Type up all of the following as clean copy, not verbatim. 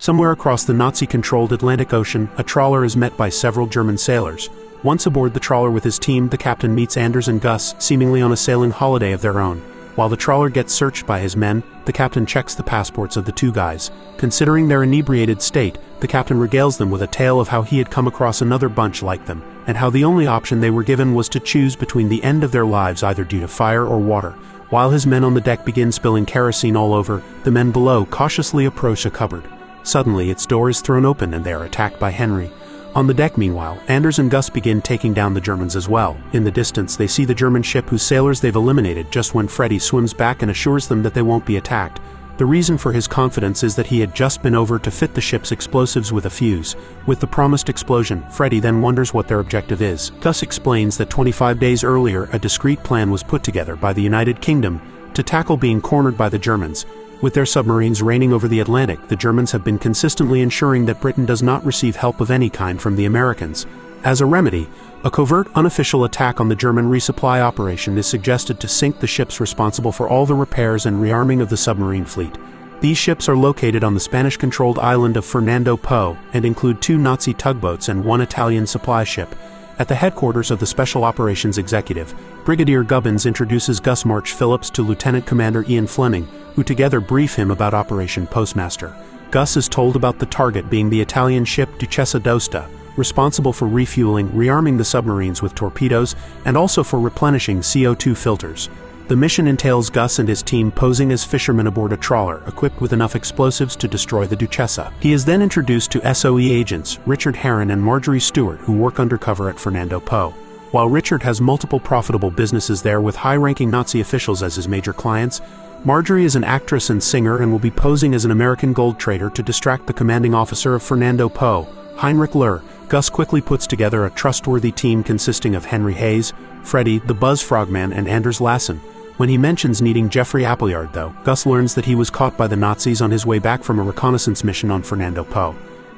Somewhere across the Nazi-controlled Atlantic Ocean, a trawler is met by several German sailors. Once aboard the trawler with his team, the captain meets Anders and Gus, seemingly on a sailing holiday of their own. While the trawler gets searched by his men, the captain checks the passports of the two guys. Considering their inebriated state, the captain regales them with a tale of how he had come across another bunch like them, and how the only option they were given was to choose between the end of their lives either due to fire or water. While his men on the deck begin spilling kerosene all over, the men below cautiously approach a cupboard. Suddenly, its door is thrown open and they are attacked by Henry. On the deck, meanwhile, Anders and Gus begin taking down the Germans as well. In the distance, they see the German ship whose sailors they've eliminated just when Freddy swims back and assures them that they won't be attacked. The reason for his confidence is that he had just been over to fit the ship's explosives with a fuse. With the promised explosion, Freddy then wonders what their objective is. Gus explains that 25 days earlier, a discreet plan was put together by the United Kingdom to tackle being cornered by the Germans. With their submarines reigning over the Atlantic, the Germans have been consistently ensuring that Britain does not receive help of any kind from the Americans. As a remedy, a covert, unofficial attack on the German resupply operation is suggested to sink the ships responsible for all the repairs and rearming of the submarine fleet. These ships are located on the Spanish-controlled island of Fernando Po and include 2 Nazi tugboats and 1 Italian supply ship. At the headquarters of the Special Operations Executive, Brigadier Gubbins introduces Gus March Phillips to Lieutenant Commander Ian Fleming, who together brief him about Operation Postmaster. Gus is told about the target being the Italian ship Duchessa d'Aosta, responsible for refueling, rearming the submarines with torpedoes, and also for replenishing CO2 filters. The mission entails Gus and his team posing as fishermen aboard a trawler equipped with enough explosives to destroy the Duchessa. He is then introduced to SOE agents Richard Herron and Marjorie Stewart, who work undercover at Fernando Po. While Richard has multiple profitable businesses there with high-ranking Nazi officials as his major clients, Marjorie is an actress and singer and will be posing as an American gold trader to distract the commanding officer of Fernando Po, Heinrich Löhr. Gus quickly puts together a trustworthy team consisting of Henry Hayes, Freddy, the Buzz Frogman, and Anders Lassen. When he mentions needing Jeffrey Appleyard, though, Gus learns that he was caught by the Nazis on his way back from a reconnaissance mission on Fernando Po.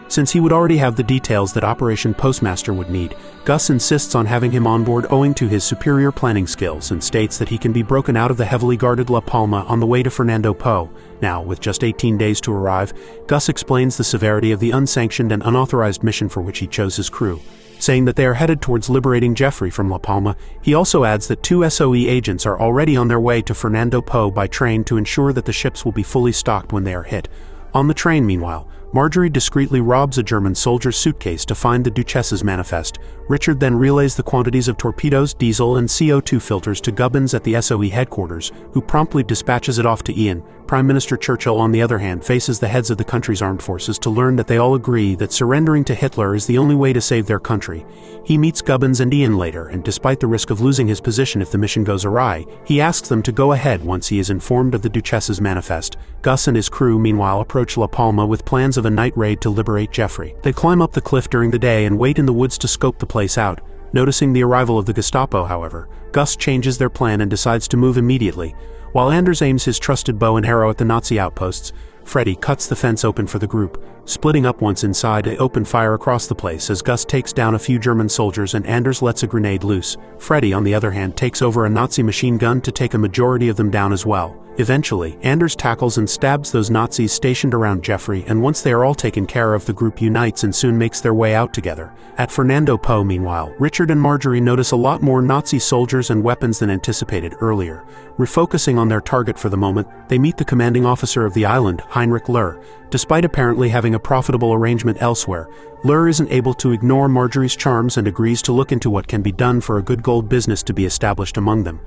Since he would already have the details that Operation Postmaster would need, Gus insists on having him on board owing to his superior planning skills and states that he can be broken out of the heavily guarded La Palma on the way to Fernando Po. Now, with just 18 days to arrive, Gus explains the severity of the unsanctioned and unauthorized mission for which he chose his crew. Saying that they are headed towards liberating Jeffrey from La Palma, he also adds that 2 SOE agents are already on their way to Fernando Po by train to ensure that the ships will be fully stocked when they are hit. On the train, meanwhile, Marjorie discreetly robs a German soldier's suitcase to find the Duchessa's manifest. Richard then relays the quantities of torpedoes, diesel, and CO2 filters to Gubbins at the SOE headquarters, who promptly dispatches it off to Ian. Prime Minister Churchill, on the other hand, faces the heads of the country's armed forces to learn that they all agree that surrendering to Hitler is the only way to save their country. He meets Gubbins and Ian later, and despite the risk of losing his position if the mission goes awry, he asks them to go ahead once he is informed of the Duchessa's manifest. Gus and his crew, meanwhile, approach La Palma with plans of a night raid to liberate Jeffrey. They climb up the cliff during the day and wait in the woods to scope the place out. Noticing the arrival of the Gestapo, however, Gus changes their plan and decides to move immediately. While Anders aims his trusted bow and arrow at the Nazi outposts, Freddy cuts the fence open for the group. Splitting up once inside, they open fire across the place as Gus takes down a few German soldiers and Anders lets a grenade loose. Freddy, on the other hand, takes over a Nazi machine gun to take a majority of them down as well. Eventually, Anders tackles and stabs those Nazis stationed around Jeffrey, and once they are all taken care of, the group unites and soon makes their way out together. At Fernando Po, meanwhile, Richard and Marjorie notice a lot more Nazi soldiers and weapons than anticipated earlier. Refocusing on their target for the moment, they meet the commanding officer of the island, Heinrich Löhr. Despite apparently having a profitable arrangement elsewhere, Löhr isn't able to ignore Marjorie's charms and agrees to look into what can be done for a good gold business to be established among them.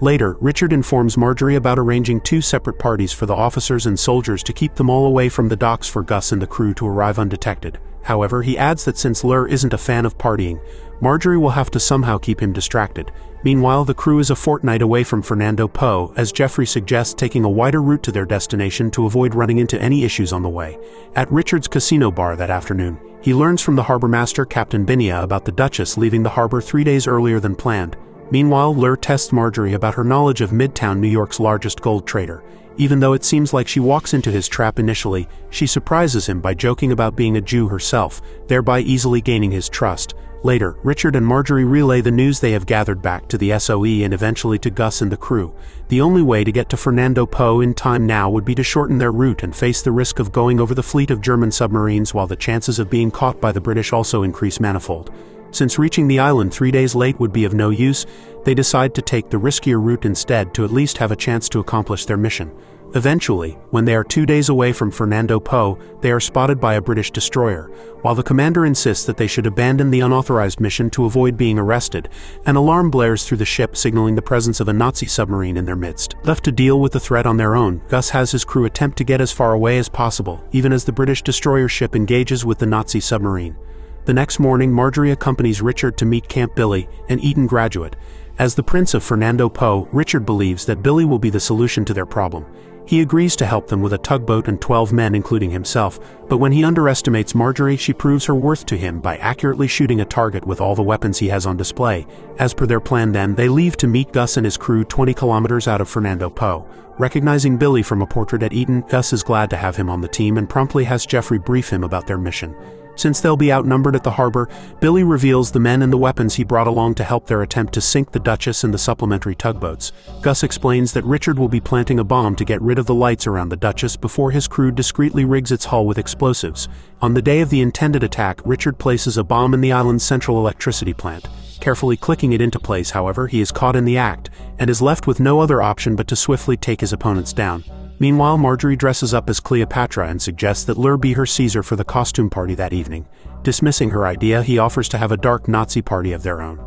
Later, Richard informs Marjorie about arranging 2 separate parties for the officers and soldiers to keep them all away from the docks for Gus and the crew to arrive undetected. However, he adds that since Löhr isn't a fan of partying, Marjorie will have to somehow keep him distracted. Meanwhile, the crew is a fortnight away from Fernando Po, as Jeffrey suggests taking a wider route to their destination to avoid running into any issues on the way. At Richard's casino bar that afternoon, he learns from the harbor master, Captain Binia, about the Duchess leaving the harbor 3 days earlier than planned. Meanwhile, Löhr tests Marjorie about her knowledge of Midtown New York's largest gold trader. Even though it seems like she walks into his trap initially, she surprises him by joking about being a Jew herself, thereby easily gaining his trust. Later, Richard and Marjorie relay the news they have gathered back to the SOE and eventually to Gus and the crew. The only way to get to Fernando Po in time now would be to shorten their route and face the risk of going over the fleet of German submarines, while the chances of being caught by the British also increase manifold. Since reaching the island 3 days late would be of no use, they decide to take the riskier route instead to at least have a chance to accomplish their mission. Eventually, when they are 2 days away from Fernando Po, they are spotted by a British destroyer. While the commander insists that they should abandon the unauthorized mission to avoid being arrested, an alarm blares through the ship signaling the presence of a Nazi submarine in their midst. Left to deal with the threat on their own, Gus has his crew attempt to get as far away as possible, even as the British destroyer ship engages with the Nazi submarine. The next morning, Marjorie accompanies Richard to meet Camp Billy, an Eton graduate. As the Prince of Fernando Po, Richard believes that Billy will be the solution to their problem. He agrees to help them with a tugboat and 12 men including himself, but when he underestimates Marjorie, she proves her worth to him by accurately shooting a target with all the weapons he has on display. As per their plan then, they leave to meet Gus and his crew 20 kilometers out of Fernando Po. Recognizing Billy from a portrait at Eton, Gus is glad to have him on the team and promptly has Jeffrey brief him about their mission. Since they'll be outnumbered at the harbor, Billy reveals the men and the weapons he brought along to help their attempt to sink the Duchess and the supplementary tugboats. Gus explains that Richard will be planting a bomb to get rid of the lights around the Duchess before his crew discreetly rigs its hull with explosives. On the day of the intended attack, Richard places a bomb in the island's central electricity plant. Carefully clicking it into place, however, he is caught in the act, and is left with no other option but to swiftly take his opponents down. Meanwhile, Marjorie dresses up as Cleopatra and suggests that Lur be her Caesar for the costume party that evening. Dismissing her idea, he offers to have a dark Nazi party of their own.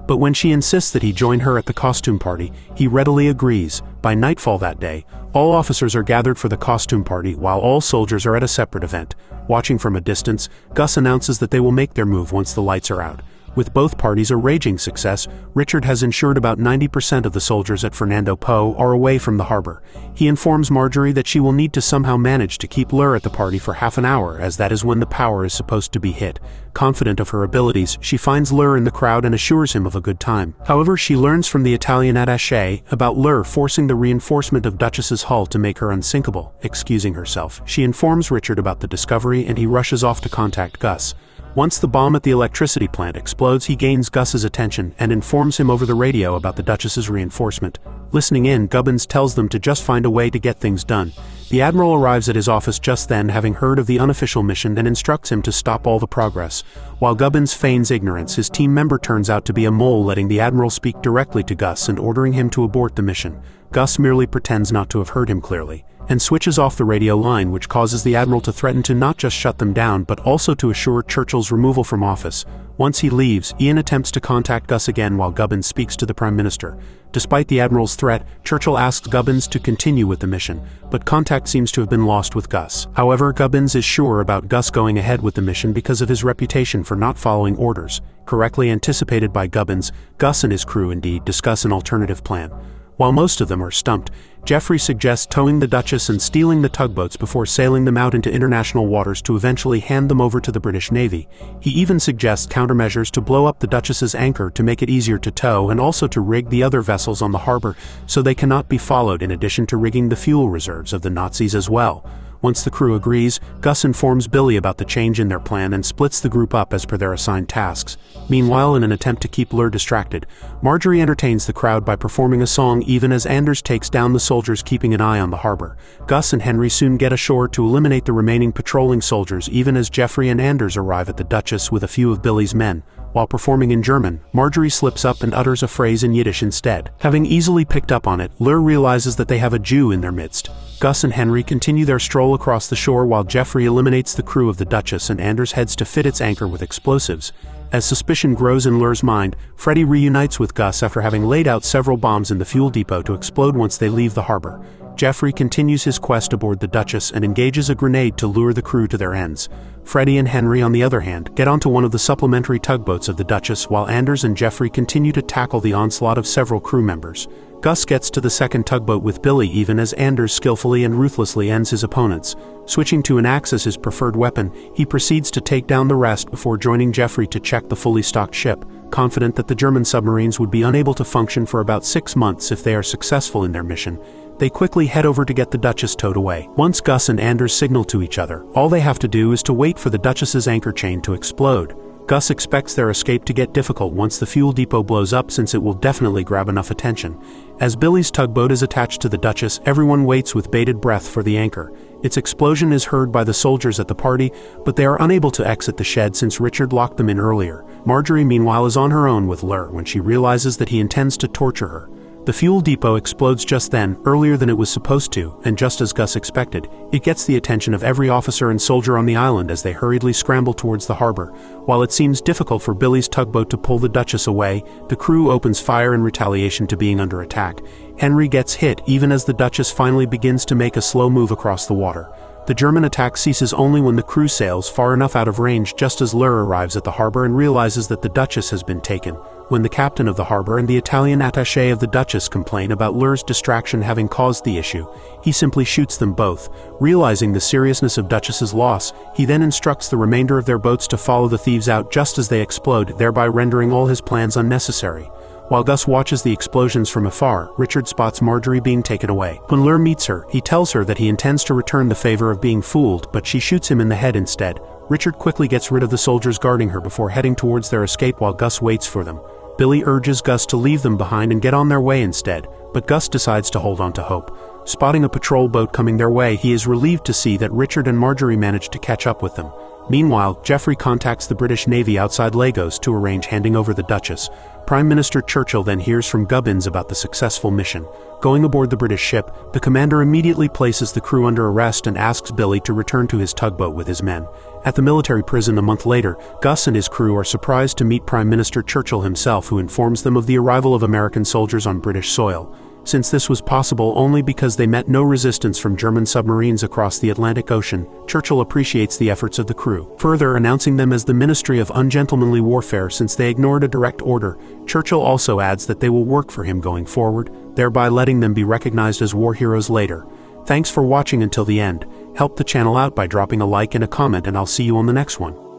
But when she insists that he join her at the costume party, he readily agrees. By nightfall that day, all officers are gathered for the costume party while all soldiers are at a separate event. Watching from a distance, Gus announces that they will make their move once the lights are out. With both parties a raging success, Richard has ensured about 90% of the soldiers at Fernando Po are away from the harbor. He informs Marjorie that she will need to somehow manage to keep Lur at the party for half an hour, as that is when the power is supposed to be hit. Confident of her abilities, she finds Lur in the crowd and assures him of a good time. However, she learns from the Italian attaché about Lur forcing the reinforcement of Duchess's hull to make her unsinkable. Excusing herself, she informs Richard about the discovery and he rushes off to contact Gus. Once the bomb at the electricity plant explodes, he gains Gus's attention and informs him over the radio about the Duchess's reinforcement. Listening in, Gubbins tells them to just find a way to get things done. The Admiral arrives at his office just then, having heard of the unofficial mission, and instructs him to stop all the progress. While Gubbins feigns ignorance, his team member turns out to be a mole, letting the Admiral speak directly to Gus and ordering him to abort the mission. Gus merely pretends not to have heard him clearly, and switches off the radio line, which causes the Admiral to threaten to not just shut them down but also to assure Churchill's removal from office. Once he leaves, Ian attempts to contact Gus again while Gubbins speaks to the Prime Minister. Despite the Admiral's threat, Churchill asks Gubbins to continue with the mission, but contact seems to have been lost with Gus. However, Gubbins is sure about Gus going ahead with the mission because of his reputation for not following orders. Correctly anticipated by Gubbins, Gus and his crew indeed discuss an alternative plan. While most of them are stumped, Jeffrey suggests towing the Duchess and stealing the tugboats before sailing them out into international waters to eventually hand them over to the British Navy. He even suggests countermeasures to blow up the Duchess's anchor to make it easier to tow, and also to rig the other vessels on the harbor so they cannot be followed, in addition to rigging the fuel reserves of the Nazis as well. Once the crew agrees, Gus informs Billy about the change in their plan and splits the group up as per their assigned tasks. Meanwhile, in an attempt to keep Lur distracted, Marjorie entertains the crowd by performing a song even as Anders takes down the soldiers keeping an eye on the harbor. Gus and Henry soon get ashore to eliminate the remaining patrolling soldiers, even as Jeffrey and Anders arrive at the Duchess with a few of Billy's men. While performing in German, Marjorie slips up and utters a phrase in Yiddish instead. Having easily picked up on it, Lur realizes that they have a Jew in their midst. Gus and Henry continue their stroll across the shore while Jeffrey eliminates the crew of the Duchess and Anders heads to fit its anchor with explosives. As suspicion grows in Lur's mind, Freddy reunites with Gus after having laid out several bombs in the fuel depot to explode once they leave the harbor. Jeffrey continues his quest aboard the Duchess and engages a grenade to lure the crew to their ends. Freddy and Henry, on the other hand, get onto one of the supplementary tugboats of the Duchess while Anders and Jeffrey continue to tackle the onslaught of several crew members. Gus gets to the second tugboat with Billy even as Anders skillfully and ruthlessly ends his opponents. Switching to an axe as his preferred weapon, he proceeds to take down the rest before joining Jeffrey to check the fully stocked ship, confident that the German submarines would be unable to function for about 6 months if they are successful in their mission. They quickly head over to get the Duchess towed away. Once Gus and Anders signal to each other, all they have to do is to wait for the Duchess's anchor chain to explode. Gus expects their escape to get difficult once the fuel depot blows up, since it will definitely grab enough attention. As Billy's tugboat is attached to the Duchess, everyone waits with bated breath for the anchor. Its explosion is heard by the soldiers at the party, but they are unable to exit the shed since Richard locked them in earlier. Marjorie meanwhile is on her own with Lur when she realizes that he intends to torture her. The fuel depot explodes just then, earlier than it was supposed to, and just as Gus expected, it gets the attention of every officer and soldier on the island as they hurriedly scramble towards the harbor. While it seems difficult for Billy's tugboat to pull the Duchess away, the crew opens fire in retaliation to being under attack. Henry gets hit even as the Duchess finally begins to make a slow move across the water. The German attack ceases only when the crew sails far enough out of range just as Lur arrives at the harbor and realizes that the Duchess has been taken. When the captain of the harbor and the Italian attaché of the Duchess complain about Lur's distraction having caused the issue, he simply shoots them both. Realizing the seriousness of Duchess's loss, he then instructs the remainder of their boats to follow the thieves out just as they explode, thereby rendering all his plans unnecessary. While Gus watches the explosions from afar, Richard spots Marjorie being taken away. When Lur meets her, he tells her that he intends to return the favor of being fooled, but she shoots him in the head instead. Richard quickly gets rid of the soldiers guarding her before heading towards their escape while Gus waits for them. Billy urges Gus to leave them behind and get on their way instead, but Gus decides to hold on to hope. Spotting a patrol boat coming their way, he is relieved to see that Richard and Marjorie managed to catch up with them. Meanwhile, Geoffrey contacts the British Navy outside Lagos to arrange handing over the Duchess. Prime Minister Churchill then hears from Gubbins about the successful mission. Going aboard the British ship, the commander immediately places the crew under arrest and asks Billy to return to his tugboat with his men. At the military prison a month later, Gus and his crew are surprised to meet Prime Minister Churchill himself, who informs them of the arrival of American soldiers on British soil. Since this was possible only because they met no resistance from German submarines across the Atlantic Ocean, Churchill appreciates the efforts of the crew, further announcing them as the Ministry of Ungentlemanly Warfare since they ignored a direct order. Churchill also adds that they will work for him going forward, thereby letting them be recognized as war heroes later. Thanks for watching until the end. Help the channel out by dropping a like and a comment, and I'll see you on the next one.